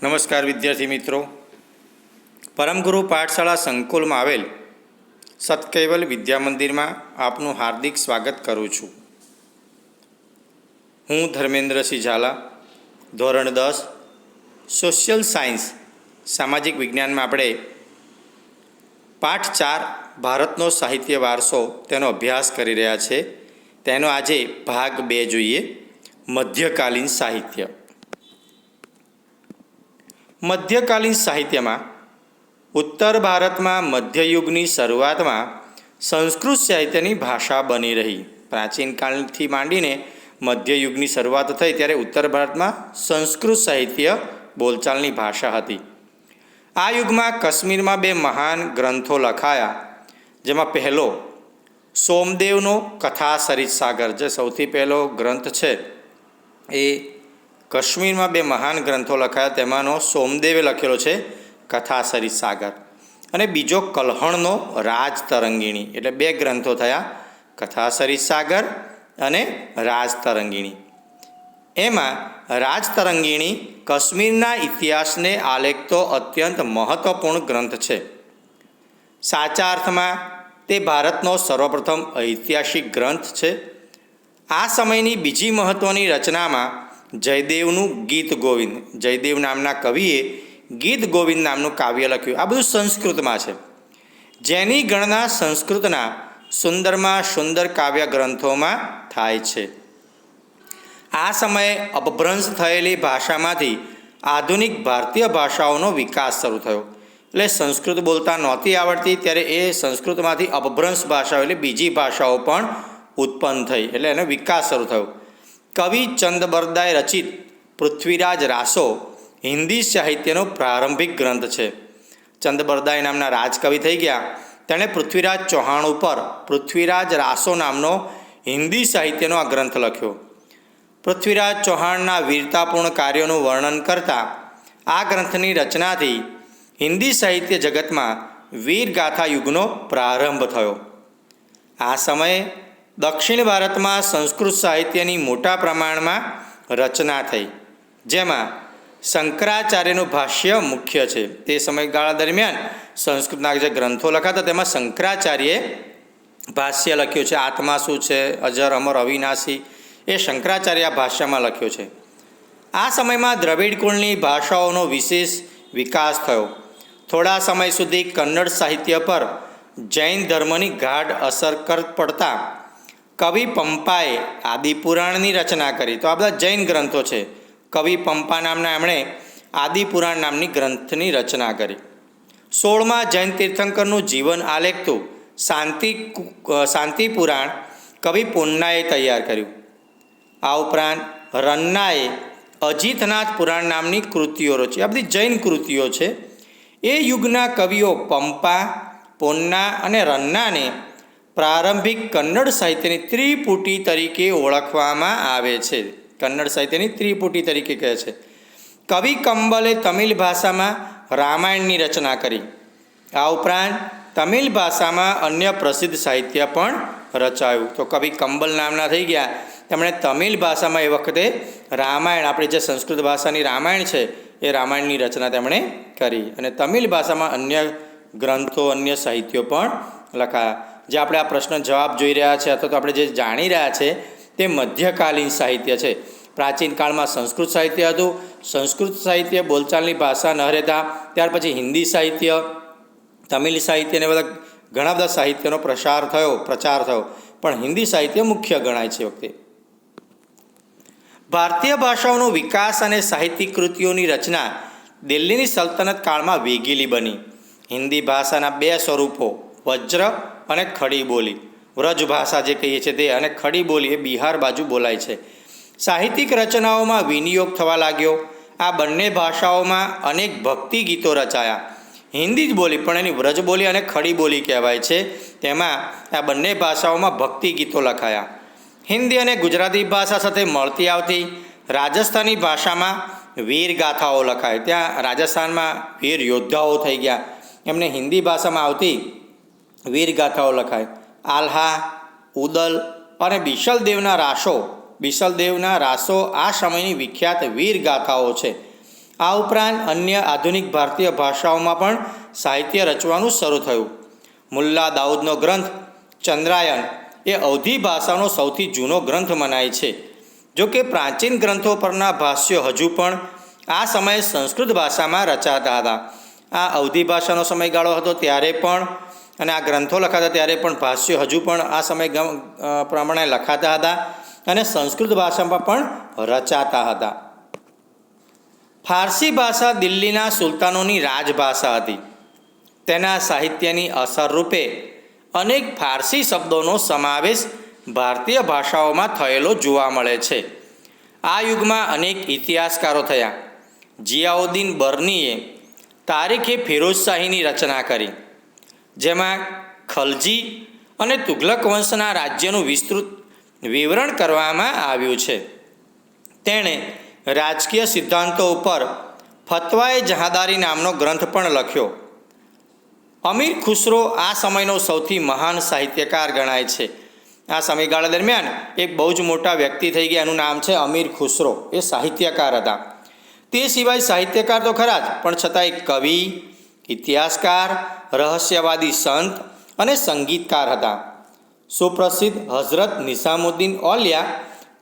નમસ્કાર વિદ્યાર્થી મિત્રો, પરમગુરુ પાઠશાળા સંકુલમાં આવેલ સતકૈવલ વિદ્યા મંદિરમાં આપનું હાર્દિક સ્વાગત કરું છું. હું ધર્મેન્દ્રસિંહ ઝાલા, ધોરણ 10 સોશિયલ સાયન્સ સામાજિક વિજ્ઞાનમાં આપણે પાઠ 4 ભારતનો સાહિત્ય વારસો તેનો અભ્યાસ કરી રહ્યા છે. તેનો આજે ભાગ 2 જોઈએ, મધ્યકાલીન સાહિત્ય. મધ્યકાલીન સાહિત્યમાં ઉત્તર ભારતમાં મધ્યયુગની શરૂઆતમાં સંસ્કૃત સાહિત્યની ભાષા બની રહી. પ્રાચીન કાળથી માંડીને મધ્યયુગની શરૂઆત થઈ ત્યારે ઉત્તર ભારતમાં સંસ્કૃત સાહિત્ય બોલચાલની ભાષા હતી. આ યુગમાં કાશ્મીરમાં 2 મહાન ગ્રંથો લખાયા, જેમાં પહેલો સોમદેવનો કથા સરિત સાગર, જે સૌથી પહેલો ગ્રંથ છે એ કાશ્મીરમાં 2 મહાન ગ્રંથો લખાયા, તેમાંનો સોમદેવે લખેલો છે કથા સરિત સાગર, અને બીજો કલ્હણનો રાજતરંગિણી. એટલે 2 ગ્રંથો થયા, કથા સરિત સાગર અને રાજતરંગિણી. એમાં રાજતરંગિણી કાશ્મીરના ઇતિહાસને આલેખતો અત્યંત મહત્વપૂર્ણ ગ્રંથ છે. સાચા અર્થમાં તે ભારતનો સર્વપ્રથમ ઐતિહાસિક ગ્રંથ છે. આ સમયની બીજી મહત્ત્વની રચનામાં જયદેવનું ગીત ગોવિંદ, જયદેવ નામના કવિએ ગીત ગોવિંદ નામનું કાવ્ય લખ્યું. આ બધું સંસ્કૃતમાં છે, જેની ગણના સંસ્કૃતના સુંદરમાં સુંદર કાવ્ય ગ્રંથોમાં થાય છે. આ સમયે અપભ્રંશ થયેલી ભાષામાંથી આધુનિક ભારતીય ભાષાઓનો વિકાસ શરૂ થયો. એટલે સંસ્કૃત બોલતા નહોતી આવડતી, ત્યારે એ સંસ્કૃતમાંથી અપભ્રંશ ભાષાઓ એટલે બીજી ભાષાઓ પણ ઉત્પન્ન થઈ, એટલે એનો વિકાસ શરૂ થયો. કવિ ચંદબરદાએ રચિત પૃથ્વીરાજ રાસો હિન્દી સાહિત્યનો પ્રારંભિક ગ્રંથ છે. ચંદબરદાય નામના રાજકવિ થઈ ગયા, તેણે પૃથ્વીરાજ ચૌહાણ ઉપર પૃથ્વીરાજ રાસો નામનો હિન્દી સાહિત્યનો આ ગ્રંથ લખ્યો. પૃથ્વીરાજ ચૌહાણના વીરતાપૂર્ણ કાર્યોનું વર્ણન કરતા આ ગ્રંથની રચનાથી હિન્દી સાહિત્ય જગતમાં વીરગાથા યુગનો પ્રારંભ થયો. આ સમયે દક્ષિણ ભારતમાં સંસ્કૃત સાહિત્યની મોટા પ્રમાણમાં રચના થઈ, જેમાં શંકરાચાર્યનું ભાષ્ય મુખ્ય છે. તે સમયગાળા દરમિયાન સંસ્કૃતના જે ગ્રંથો લખાતા તેમાં શંકરાચાર્યએ ભાષ્ય લખ્યું છે. આત્મા શું છે, અજર અમર અવિનાશી, એ શંકરાચાર્ય આ ભાષ્યમાં લખ્યો છે. આ સમયમાં દ્રવિડ કુળની ભાષાઓનો વિશેષ વિકાસ થયો. થોડા સમય સુધી કન્નડ સાહિત્ય પર જૈન ધર્મની ગાઢ અસર પડતા કવિ પંપાએ આદિપુરાણની રચના કરી. તો આ બધા જૈન ગ્રંથો છે. કવિ પંપા નામના એમણે આદિપુરાણ નામની ગ્રંથની રચના કરી. 16મા જૈન તીર્થંકરનું જીવન આલેખતું શાંતિ પુરાણ કવિ પોન્નાએ તૈયાર કર્યું. આ ઉપરાંત રન્નાએ અજીતનાથ પુરાણ નામની કૃતિઓ રચી. આ બધી જૈન કૃતિઓ છે. એ યુગના કવિઓ પંપા, પોન્ના અને રન્નાને પ્રારંભિક કન્નડ સાહિત્યની ત્રિપુટી તરીકે ઓળખવામાં આવે છે. કન્નડ સાહિત્યની ત્રિપુટી તરીકે કહે છે. કવિ કંબલે તમિલ ભાષામાં રામાયણની રચના કરી. આ ઉપરાંત તમિલ ભાષામાં અન્ય પ્રસિદ્ધ સાહિત્ય પણ રચાયું. તો કવિ કંબલ નામના થઈ ગયા, તેમણે તમિલ ભાષામાં એ વખતે રામાયણ, આપણી જે સંસ્કૃત ભાષાની રામાયણ છે એ રામાયણની રચના તેમણે કરી. અને તમિલ ભાષામાં અન્ય ગ્રંથો, અન્ય સાહિત્યો પણ લખાયા. જે આપણે આ પ્રશ્ન જવાબ જોઈ રહ્યા છે અથવા તો આપણે જે જાણી રહ્યા છે તે મધ્યકાલીન સાહિત્ય છે. પ્રાચીન કાળમાં સંસ્કૃત સાહિત્ય હતું. સંસ્કૃત સાહિત્ય બોલચાલની ભાષા ન રહેતા ત્યાર પછી હિન્દી સાહિત્ય, તમિલ સાહિત્ય ને બધા ઘણા બધા સાહિત્યનો પ્રચાર થયો, પણ હિન્દી સાહિત્ય મુખ્ય ગણાય છે. વખતે ભારતીય ભાષાઓનો વિકાસ અને સાહિત્યિક કૃતિઓની રચના દિલ્હીની સલ્તનત કાળમાં વેગીલી બની. હિન્દી ભાષાના 2 સ્વરૂપો, વજ્ર અને ખડી બોલી, વ્રજ ભાષા જે કહીએ છીએ તે, અને ખડી બોલી એ બિહાર બાજુ બોલાય છે. સાહિત્યિક રચનાઓમાં વિનિયોગ થવા લાગ્યો. આ બંને ભાષાઓમાં અનેક ભક્તિ ગીતો રચાયા. હિન્દી જ બોલી પણ એની વ્રજ બોલી અને ખડી બોલી કહેવાય છે. તેમાં આ બંને ભાષાઓમાં ભક્તિ ગીતો લખાયા. હિન્દી અને ગુજરાતી ભાષા સાથે મળતી આવતી રાજસ્થાની ભાષામાં વીર ગાથાઓ લખાય. ત્યાં રાજસ્થાનમાં વીર યોદ્ધાઓ થઈ ગયા, એમને હિન્દી ભાષામાં આવતી વીર ગાથાઓ લખાય. આલ્હા, ઉદલ અને બિશલદેવના રાસો આ સમયની વિખ્યાત વીર ગાથાઓ છે. આ ઉપરાંત અન્ય આધુનિક ભારતીય ભાષાઓમાં પણ સાહિત્ય રચવાનું શરૂ થયું. મુલ્લા દાઉદનો ગ્રંથ ચંદ્રાયન એ અવધી ભાષાનો સૌથી જૂનો ગ્રંથ મનાય છે. જો કે પ્રાચીન ગ્રંથો પરના ભાષ્યો હજુ પણ આ સમયે સંસ્કૃત ભાષામાં રચાતા હતા. આ અવધી ભાષાનો સમયગાળો હતો ત્યારે પણ અને આ ગ્રંથો લખાતા ત્યારે પણ ભાષ્યો હજુ પણ આ સમય પ્રમાણે લખાતા હતા અને સંસ્કૃત ભાષામાં પણ રચાતા હતા. ફારસી ભાષા દિલ્હીના સુલતાનોની રાજભાષા હતી. તેના સાહિત્યની અસર રૂપે અનેક ફારસી શબ્દોનો સમાવેશ ભારતીય ભાષાઓમાં થયેલો જોવા મળે છે. આ યુગમાં અનેક ઇતિહાસકારો થયા. જિયાઉદ્દીન બર્નીએ તારીખે ફિરોઝશાહીની રચના કરી, જેમાં ખલજી અને તુઘલક વંશના રાજ્યનું વિસ્તૃત વિવરણ કરવામાં આવ્યું છે. તેણે રાજકીય સિદ્ધાંતો ઉપર ફતવાએ જહાંદારી નામનો ગ્રંથ પણ લખ્યો. અમીર ખુસરો આ સમયનો સૌથી મહાન સાહિત્યકાર ગણાય છે. આ સમયગાળા દરમિયાન એક બહુ જ મોટા વ્યક્તિ થઈ ગયા, એનું નામ છે અમીર ખુસરો. એ સાહિત્યકાર હતા. તે સિવાય સાહિત્યકાર તો ખરા જ, પણ છતાં એક કવિ, ઇતિહાસકાર, રહસ્યવાદી સંત અને સંગીતકાર હતા. સુપ્રસિદ્ધ હઝરત નિઝામુદ્દીન ઔલિયા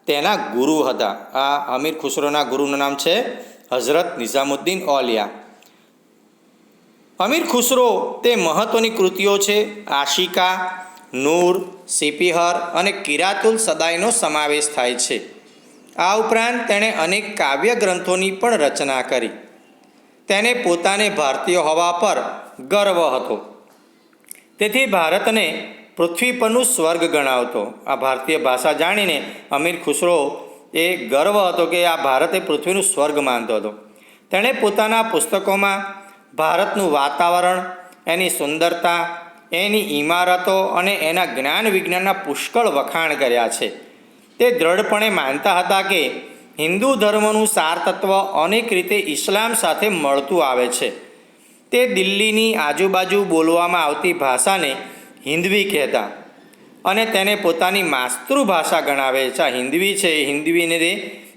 તેના ગુરુ હતા. આ અમીર ખુસરોના ગુરુનું નામ છે હઝરત નિઝામુદ્દીન ઔલિયા. અમીર ખુસરો તે મહત્ત્વની કૃતિઓ છે આશિકા, નૂર, સિપિહર અને કિરાતુલ સદાઈનો સમાવેશ થાય છે. આ ઉપરાંત તેણે અનેક કાવ્ય ગ્રંથોની પણ રચના કરી. તેને પોતાને ભારતીય હોવા પર ગર્વ હતો. તેથી ભારતને પૃથ્વી પરનું સ્વર્ગ ગણાવતો. આ ભારતીય ભાષા જાણીને અમીર ખુસરો એ ગર્વ હતો કે આ ભારત એ પૃથ્વીનું સ્વર્ગ માનતો હતો. તેણે પોતાના પુસ્તકોમાં ભારતનું વાતાવરણ, એની સુંદરતા, એની ઇમારતો અને એના જ્ઞાન વિજ્ઞાનના પુષ્કળ વખાણ કર્યા છે. તે દ્રઢપણે માનતા હતા કે હિન્દુ ધર્મનું સાર તત્વ અનેક રીતે ઇસ્લામ સાથે મળતું આવે છે. તે દિલ્હીની આજુબાજુ બોલવામાં આવતી ભાષાને હિન્દવી કહેતા અને તેને પોતાની માતૃભાષા ગણાવે છે. આ હિન્દવી છે, એ હિન્દવીને તે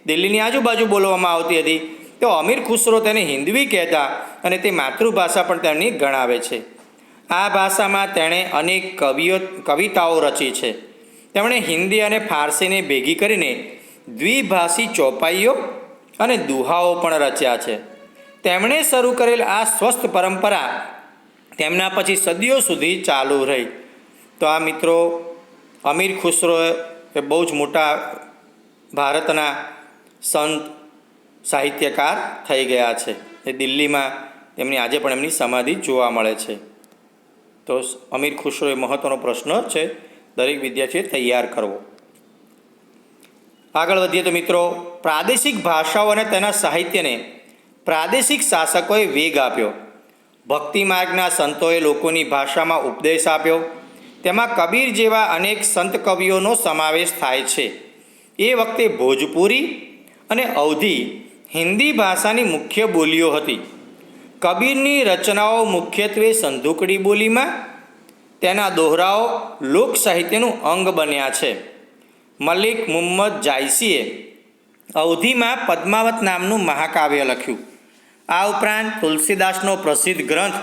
દિલ્હીની આજુબાજુ બોલવામાં આવતી હતી, તો અમીર ખુસરો તેને હિન્દવી કહેતા અને તે માતૃભાષા પણ તેમની ગણાવે છે. આ ભાષામાં તેણે અનેક કવિતાઓ રચી છે. તેમણે હિન્દી અને ફારસીને ભેગી કરીને દ્વિભાષી ચોપાઈઓ અને દુહાઓ પણ રચ્યા છે. તેમણે શરૂ કરેલ આ સ્વસ્થ પરંપરા તેમના પછી સદીઓ સુધી ચાલુ રહી. તો આ મિત્રો અમીર ખુસરો એ બહુ જ મોટા ભારતના સંત સાહિત્યકાર થઈ ગયા છે. એ દિલ્હીમાં તેમની આજે પણ એમની સમાધિ જોવા મળે છે. તો અમીર ખુસરો એ મહત્ત્વનો પ્રશ્ન છે, દરેક વિદ્યાર્થીએ તૈયાર કરવો. આગળ વધીએ તો મિત્રો, પ્રાદેશિક ભાષાઓ અને તેના સાહિત્યને પ્રાદેશિક શાસકોએ વેગ આપ્યો. ભક્તિ માર્ગના સંતોએ લોકોની ભાષામાં ઉપદેશ આપ્યો. તેમાં કબીર જેવા અનેક સંત કવિઓનો સમાવેશ થાય છે. એ વખતે ભોજપુરી અને અવધી હિન્દી ભાષાની મુખ્ય બોલીઓ હતી. કબીરની રચનાઓ મુખ્યત્વે સંધુકડી બોલીમાં, તેના દોહરાઓ લોક સાહિત્યનું અંગ બન્યા છે. મલિક મુહમ્મદ જાયસીએ અવધીમાં પદ્માવત નામનું મહાકાવ્ય લખ્યું. આ ઉપરાંત તુલસીદાસનો પ્રસિદ્ધ ગ્રંથ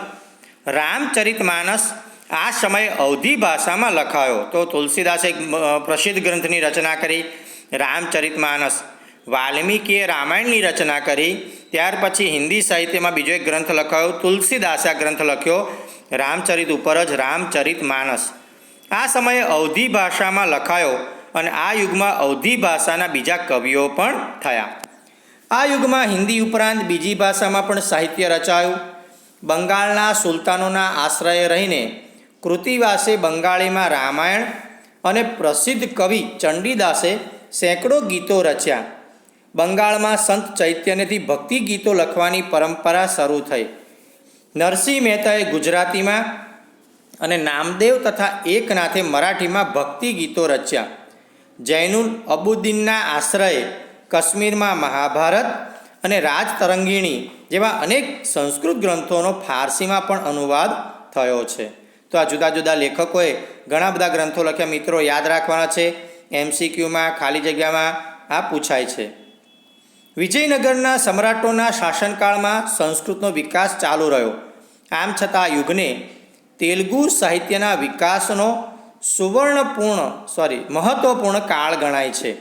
રામચરિતમાનસ આ સમયે અવધી ભાષામાં લખાયો. તો તુલસીદાસે એક પ્રસિદ્ધ ગ્રંથની રચના કરી, રામચરિતમાનસ. વાલ્મીકીએ રામાયણની રચના કરી. ત્યાર પછી હિન્દી સાહિત્યમાં બીજો એક ગ્રંથ લખાયો, તુલસીદાસે આ ગ્રંથ લખ્યો રામચરિત ઉપર જ, રામચરિતમાનસ. આ સમયે અવધી ભાષામાં લખાયો અને આ યુગમાં અવધી ભાષાના બીજા કવિઓ પણ થયા. આ યુગમાં હિન્દી ઉપરાંત બીજી ભાષામાં પણ સાહિત્ય રચાયું. બંગાળના સુલતાનોના આશ્રયે રહીને કૃતિવાસે બંગાળીમાં રામાયણ અને પ્રસિદ્ધ કવિ ચંડીદાસે સેંકડો ગીતો રચ્યા. બંગાળમાં સંત ચૈતન્યથી ભક્તિ ગીતો લખવાની પરંપરા શરૂ થઈ. નરસિંહ મહેતાએ ગુજરાતીમાં અને નામદેવ તથા એકનાથે મરાઠીમાં ભક્તિ ગીતો રચ્યા. જૈનુલ અબુદ્દીનના આશ્રયે કાશ્મીરમાં મહાભારત અને રાજતરંગીણી જેવા અનેક સંસ્કૃત ગ્રંથોનો ફારસીમાં પણ અનુવાદ થયો છે. તો આ જુદા જુદા લેખકોએ ઘણા બધા ગ્રંથો લખ્યા. મિત્રો યાદ રાખવાના છે, MCQમાં ખાલી જગ્યામાં આ પૂછાય છે. વિજયનગરના સમ્રાટોના શાસનકાળમાં સંસ્કૃતનો વિકાસ ચાલુ રહ્યો. આમ છતાં આ યુગને તેલુગુ સાહિત્યના વિકાસનો મહત્વપૂર્ણ કાળ ગણાય છે.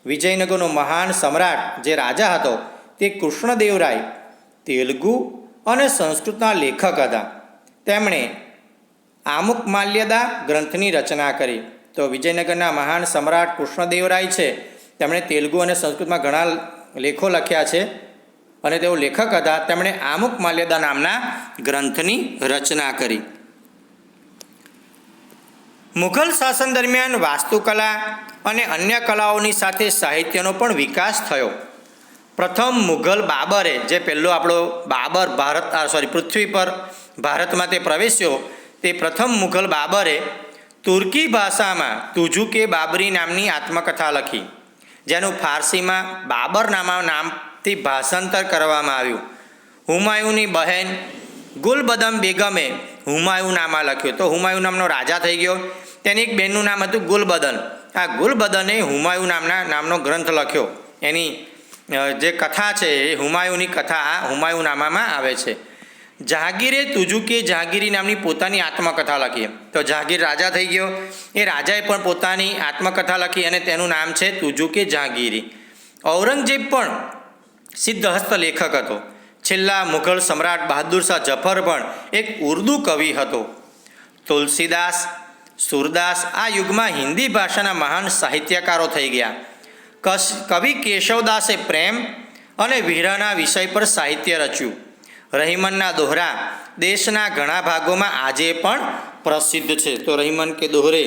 વિજયનગરનો મહાન સમ્રાટ જે રાજા હતો તે કૃષ્ણદેવરાય તેલુગુ અને સંસ્કૃતના લેખક હતા. તેમણે આમુક્માલ્યદા ગ્રંથની રચના કરી. તો વિજયનગરના મહાન સમ્રાટ કૃષ્ણદેવરાય છે, તેમણે તેલુગુ અને સંસ્કૃતમાં ઘણા લેખો લખ્યા છે અને તેઓ લેખક હતા. તેમણે આમુક્માલ્યદા નામના ગ્રંથની રચના કરી. મુઘલ શાસન દરમિયાન વાસ્તુકલા અને અન્ય કલાઓની સાથે સાહિત્યનો પણ વિકાસ થયો. પ્રથમ મુઘલ બાબરે, જે પહેલો આપણો બાબર પૃથ્વી પર ભારતમાં તે પ્રવેશ્યો, તે પ્રથમ મુઘલ બાબરે તુર્કી ભાષામાં તુજુકે બાબરી નામની આત્મકથા લખી, જેનું ફારસીમાં બાબર નામથી ભાષાંતર કરવામાં આવ્યું. હુમાયુની બહેન ગુલબદન બેગમે હુમાયુનામા લખ્યો. તો હુમાયુ નામનો રાજા થઈ ગયો, તેની એક બહેનનું નામ હતું ગુલબદન. આ ગુલબદને હુમાયુ નામનો ગ્રંથ લખ્યો. એની જે કથા છે એ હુમાયુની કથા આ હુમાયુનામામાં આવે છે. જહાંગીરે તુજુકે જહાંગીરી નામની પોતાની આત્મકથા લખી. તો જહાંગીર રાજા થઈ ગયો, એ રાજાએ પણ પોતાની આત્મકથા લખી અને તેનું નામ છે તુજુકે જહાંગીરી. ઔરંગઝેબ પણ સિદ્ધહસ્ત લેખક હતો. છેલ્લા મુઘલ સમ્રાટ બહાદુર શાહ જફર પણ એક ઉર્દુ કવિ હતો. તુલસીદાસ, સુરદાસ આ યુગમાં હિન્દી ભાષાના મહાન સાહિત્યકારો થઈ ગયા. કવિ કેશવદાસે પ્રેમ અને વિરહના વિષય પર સાહિત્ય રચ્યું. રહીમનના દોહરા દેશના ઘણા ભાગોમાં આજે પણ પ્રસિદ્ધ છે. તો રહીમન કે દોહરે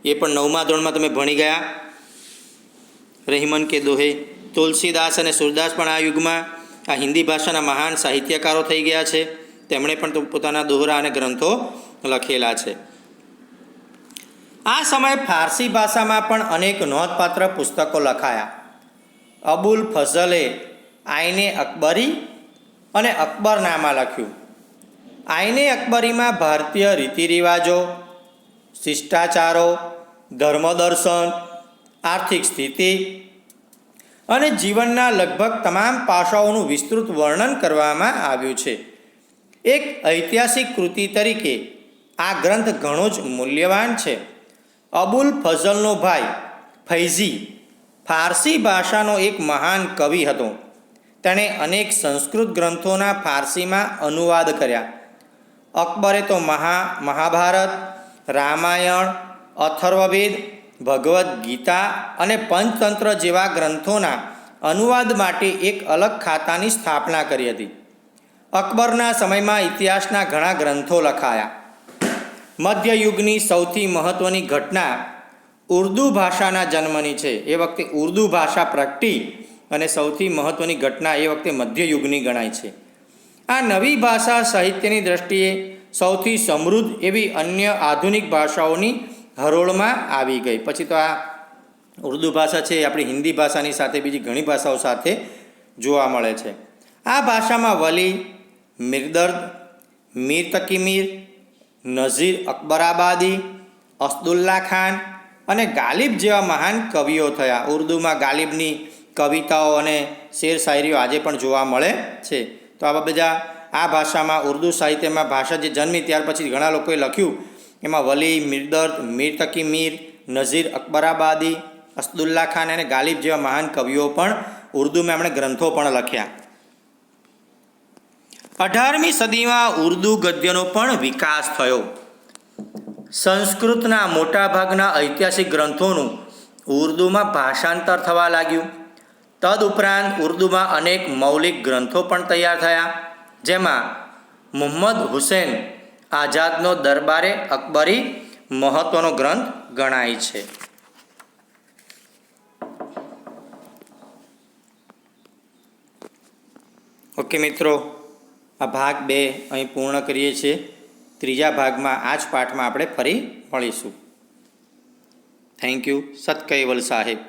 એ પણ 9મા ધોરણમાં તમે ભણી ગયા. રહીમન કે દોહે, તુલસીદાસ અને સુરદાસ પણ આ યુગમાં આ હિન્દી ભાષાના મહાન સાહિત્યકારો થઈ ગયા છે. તેમણે પણ પોતાના દોહરા અને ગ્રંથો લખેલા છે. આ સમયે ફારસી ભાષામાં પણ અનેક નોંધપાત્ર પુસ્તકો લખાયા. અબુલ ફઝલે આઈને અકબરી અને અકબરનામા લખ્યું. આઈને અકબરીમાં ભારતીય રીતિરિવાજો, શિષ્ટાચારો, ધર્મદર્શન, આર્થિક સ્થિતિ અને જીવનના લગભગ તમામ પાસાઓનું વિસ્તૃત વર્ણન કરવામાં આવ્યું છે. એક ઐતિહાસિક કૃતિ તરીકે આ ગ્રંથ ઘણો જ મૂલ્યવાન છે. અબુલ ફઝલનો ભાઈ ફૈઝી ફારસી ભાષાનો એક મહાન કવિ હતો. તેણે અનેક સંસ્કૃત ગ્રંથોના ફારસીમાં અનુવાદ કર્યા. અકબરે તો મહાભારત, રામાયણ, અથર્વવેદ, ભગવદ્ ગીતા અને પંચતંત્ર જેવા ગ્રંથોના અનુવાદ માટે એક અલગ ખાતાની સ્થાપના કરી હતી. અકબરના સમયમાં ઇતિહાસના ઘણા ગ્રંથો લખાયા. મધ્યયુગની સૌથી મહત્ત્વની ઘટના ઉર્દુ ભાષાના જન્મની છે. એ વખતે ઉર્દુ ભાષા પ્રગટી અને સૌથી મહત્ત્વની ઘટના એ વખતે મધ્યયુગની ગણાય છે. આ નવી ભાષા સાહિત્યની દૃષ્ટિએ સૌથી સમૃદ્ધ એવી અન્ય આધુનિક ભાષાઓની હરોળમાં આવી ગઈ. પછી તો આ ઉર્દુ ભાષા છે એ આપણી હિન્દી ભાષાની સાથે બીજી ઘણી ભાષાઓ સાથે જોવા મળે છે. આ ભાષામાં વલી, મિરદર્દ, મીર તકી મીર, નઝીર અકબરાબાદી, અસદુલ્લા ખાન અને ગાલિબ જેવા મહાન કવિઓ થયા. ઉર્દુમાં ગાલિબની કવિતાઓ અને શેર શાયરીઓ આજે પણ જોવા મળે છે. તો આવા બધા આ ભાષામાં ઉર્દુ સાહિત્યમાં ભાષા જે જન્મી ત્યાર પછી ઘણા લોકોએ લખ્યું. એમાં વલી, મિરદર્દ, મીર તકી મીર, નઝીર અકબરાબાદી, અસદુલ્લા ખાન અને ગાલિબ જેવા મહાન કવિઓ પણ ઉર્દુમાં એમણે ગ્રંથો પણ લખ્યા. 18મી સદીમાં ઉર્દુ ગદ્યનો પણ વિકાસ થયો. સંસ્કૃતના મોટાભાગના ઐતિહાસિક ગ્રંથોનું ઉર્દુમાં ભાષાંતર થવા લાગ્યું. તદુપરાંત ઉર્દુમાં અનેક મૌલિક ગ્રંથો પણ તૈયાર થયા, જેમાં મુહમ્મદ હુસૈન આઝાદનો દરબારે અકબરી મહત્ત્વનો ગ્રંથ ગણાય છે. ઓકે મિત્રો, આ ભાગ 2 અહીં પૂર્ણ કરીએ છીએ. ત્રીજા ભાગમાં આ જ પાઠમાં આપણે ફરી મળીશું. Thank you. સત કૈવલ સાહેબ.